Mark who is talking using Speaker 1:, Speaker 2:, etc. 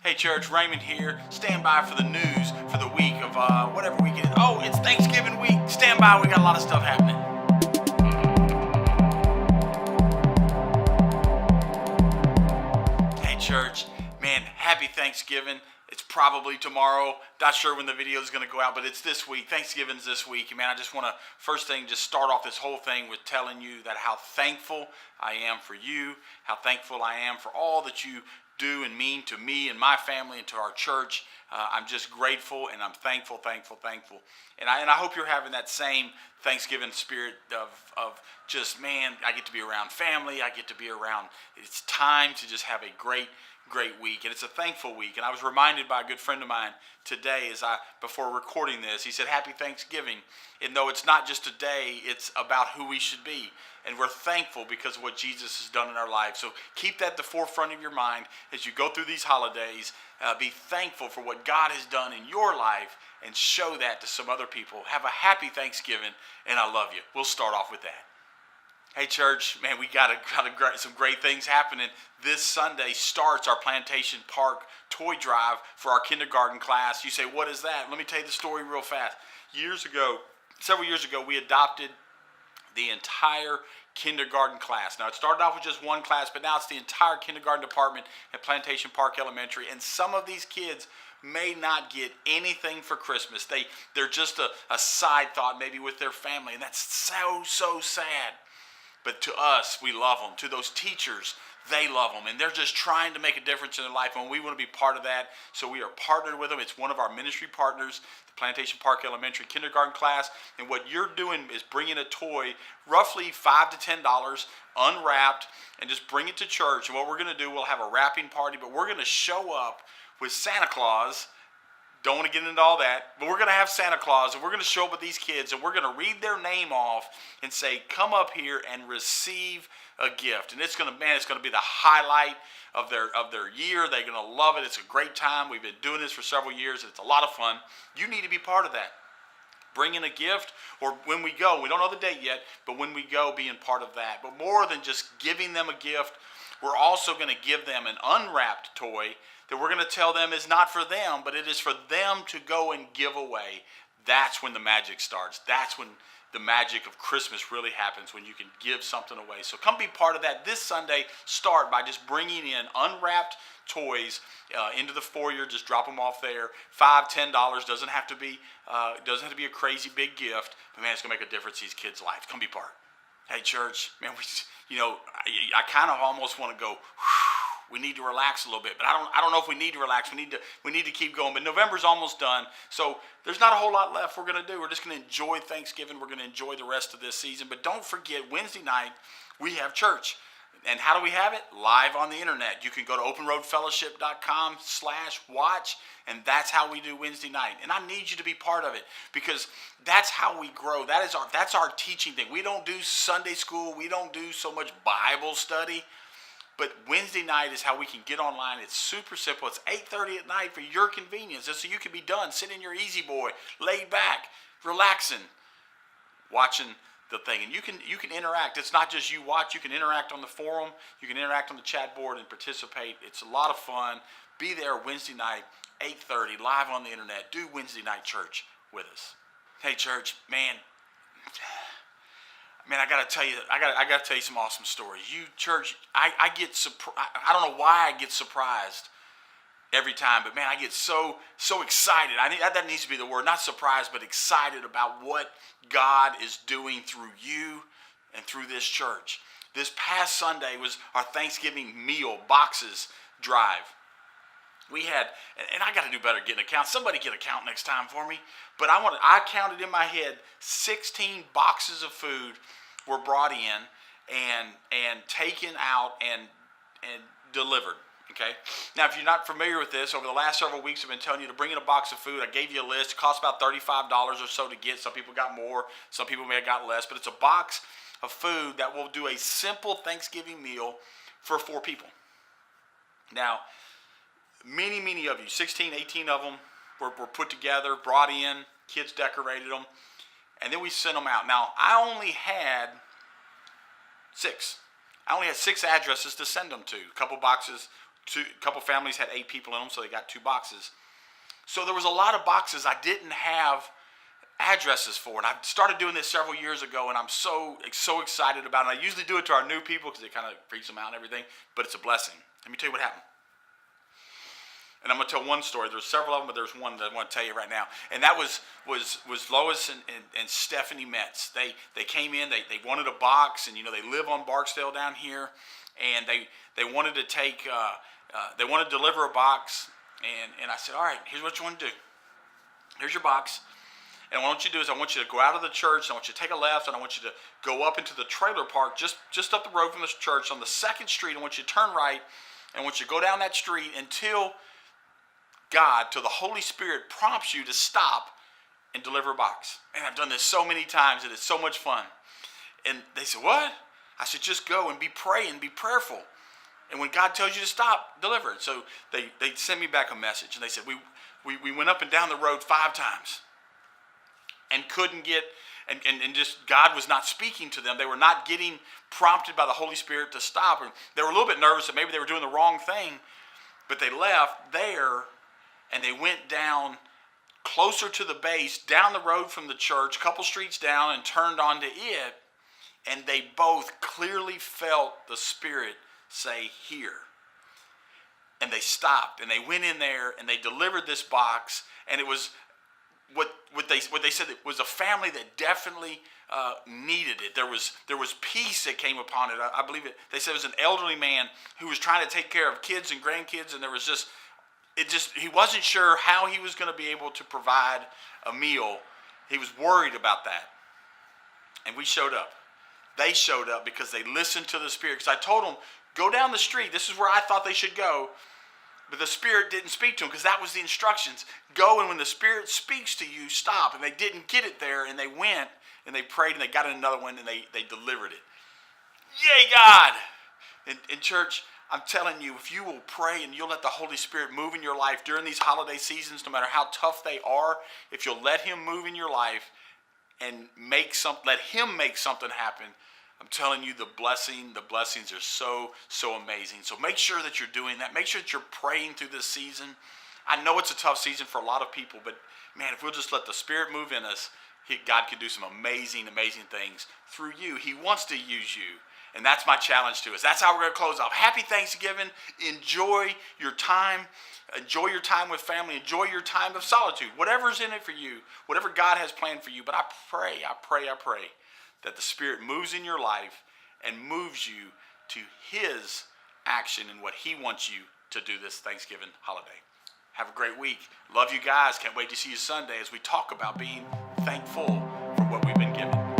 Speaker 1: Hey church, Raymond here. Stand by for the news for the week of whatever weekend. Oh, it's Thanksgiving week. Stand by, we got a lot of stuff happening. Hey church, man, happy Thanksgiving. It's probably tomorrow. Not sure when the video is going to go out, but it's this week. Thanksgiving's this week. And man, I just want to first thing just start off this whole thing with telling you that how thankful I am for you, how thankful I am for all that you do and mean to me and my family and to our church. I'm just grateful and I'm thankful. And I hope you're having that same Thanksgiving spirit of just, man, I get to be around family. I get to be around, it's time to just have a great week, and it's a thankful week. And I was reminded by a good friend of mine today before recording this, he said happy Thanksgiving, and though it's not just a day, it's about who we should be, and we're thankful because of what Jesus has done in our life. So keep that at the forefront of your mind as you go through these holidays. Be thankful for what God has done in your life and show that to some other people. Have a happy Thanksgiving, and I love you. We'll start off with that. Hey church, man, we got some great things happening. This Sunday starts our Plantation Park toy drive for our kindergarten class. You say, what is that? Let me tell you the story real fast. Several years ago, we adopted the entire kindergarten class. Now, it started off with just one class, but now it's the entire kindergarten department at Plantation Park Elementary. And some of these kids may not get anything for Christmas. They're just a side thought maybe with their family, and that's so sad. But to us, we love them. To those teachers, they love them. And they're just trying to make a difference in their life. And we want to be part of that. So we are partnered with them. It's one of our ministry partners, the Plantation Park Elementary kindergarten class. And what you're doing is bringing a toy, roughly $5 to $10, unwrapped, and just bring it to church. And what we're going to do, we'll have a wrapping party, but we're going to show up with Santa Claus. Don't want to get into all that, but we're going to have Santa Claus, and we're going to show up with these kids, and we're going to read their name off and say, come up here and receive a gift. And it's going to be the highlight of their year. They're going to love it. It's a great time. We've been doing this for several years, and it's a lot of fun. You need to be part of that. Bring in a gift, or when we go, we don't know the date yet, but when we go, being part of that. But more than just giving them a gift, we're also going to give them an unwrapped toy that we're going to tell them is not for them, but it is for them to go and give away. That's when the magic starts. That's when the magic of Christmas really happens, when you can give something away. So come be part of that this Sunday. Start by just bringing in unwrapped toys into the foyer. Just drop them off there. $5, $10 doesn't have to be a crazy big gift, but man, it's gonna make a difference in these kids' lives. Come be part. Hey church, man, I kind of almost want to go, we need to relax a little bit, but I don't know if we need to relax. We need to keep going. But November's almost done, so there's not a whole lot left we're going to do. We're just going to enjoy Thanksgiving. We're going to enjoy the rest of this season. But don't forget, Wednesday night we have church. And how do we have it? Live on the internet. You can go to openroadfellowship.com/watch, and that's how we do Wednesday night. And I need you to be part of it, because that's how we grow. That's our teaching thing. We don't do Sunday school. We don't do so much Bible study. But Wednesday night is how we can get online. It's super simple. It's 8:30 at night for your convenience, just so you can be done, sitting in your easy boy, laid back, relaxing, watching the thing. And you can interact. It's not just you watch. You can interact on the forum. You can interact on the chat board and participate. It's a lot of fun. Be there Wednesday night, 8:30, live on the internet. Do Wednesday night church with us. Hey church, man, I gotta tell you some awesome stories. You church, I get surprised. I don't know why I get surprised every time, but man, I get so excited. That needs to be the word, not surprised, but excited about what God is doing through you and through this church. This past Sunday was our Thanksgiving meal boxes drive. We had, and I got to do better getting a count. Somebody get a count next time for me. But I counted in my head 16 boxes of food were brought in and taken out and delivered. Okay. Now, if you're not familiar with this, over the last several weeks, I've been telling you to bring in a box of food. I gave you a list. It costs about $35 or so to get. Some people got more. Some people may have got less. But it's a box of food that will do a simple Thanksgiving meal for 4 people. Now, many of you, 16, 18 of them were put together, brought in, kids decorated them, and then we sent them out. Now, I only had 6 addresses to send them to. A couple boxes A couple families had 8 people in them, so they got 2 boxes. So there was a lot of boxes I didn't have addresses for, and I started doing this several years ago, and I'm so excited about it. I usually do it to our new people because it kind of freaks them out and everything, but it's a blessing. Let me tell you what happened. And I'm going to tell one story. There's several of them, but there's one that I want to tell you right now. And that was Lois and Stephanie Metz. They came in, they wanted a box, and they live on Barksdale down here, and they wanted to take, they wanted to deliver a box, and I said, all right, here's what you want to do. Here's your box. And what I want you to do is I want you to go out of the church, and I want you to take a left, and I want you to go up into the trailer park just up the road from this church on the 2nd Street. I want you to turn right, and I want you to go down that street until till the Holy Spirit prompts you to stop and deliver a box. And I've done this so many times, and it's so much fun. And they said, what? I said, just go and be praying, be prayerful. And when God tells you to stop, deliver it. So they sent me back a message, and they said, we went up and down the road 5 times and couldn't get, and just God was not speaking to them. They were not getting prompted by the Holy Spirit to stop. And they were a little bit nervous that maybe they were doing the wrong thing, but they left there, and they went down closer to the base, down the road from the church, a couple streets down, and turned onto it, and they both clearly felt the Spirit say, here. And they stopped, and they went in there, and they delivered this box, and it was what they said, it was a family that definitely needed it. There was peace that came upon it. I believe it. They said it was an elderly man who was trying to take care of kids and grandkids, and there was he wasn't sure how he was going to be able to provide a meal. He was worried about that. And we showed up. They showed up because they listened to the Spirit. Because I told them, go down the street. This is where I thought they should go. But the Spirit didn't speak to them because that was the instructions. Go, and when the Spirit speaks to you, stop. And they didn't get it there, and they went, and they prayed, and they got in another one, and they delivered it. Yay, God! In church, I'm telling you, if you will pray and you'll let the Holy Spirit move in your life during these holiday seasons, no matter how tough they are, if you'll let Him move in your life and let Him make something happen, I'm telling you, the blessings are so amazing. So make sure that you're doing that. Make sure that you're praying through this season. I know it's a tough season for a lot of people, but man, if we'll just let the Spirit move in us, God can do some amazing things through you. He wants to use you. And that's my challenge to us. That's how we're going to close off. Happy Thanksgiving. Enjoy your time. Enjoy your time with family. Enjoy your time of solitude. Whatever's in it for you. Whatever God has planned for you. But I pray that the Spirit moves in your life and moves you to His action and what He wants you to do this Thanksgiving holiday. Have a great week. Love you guys. Can't wait to see you Sunday as we talk about being thankful for what we've been given.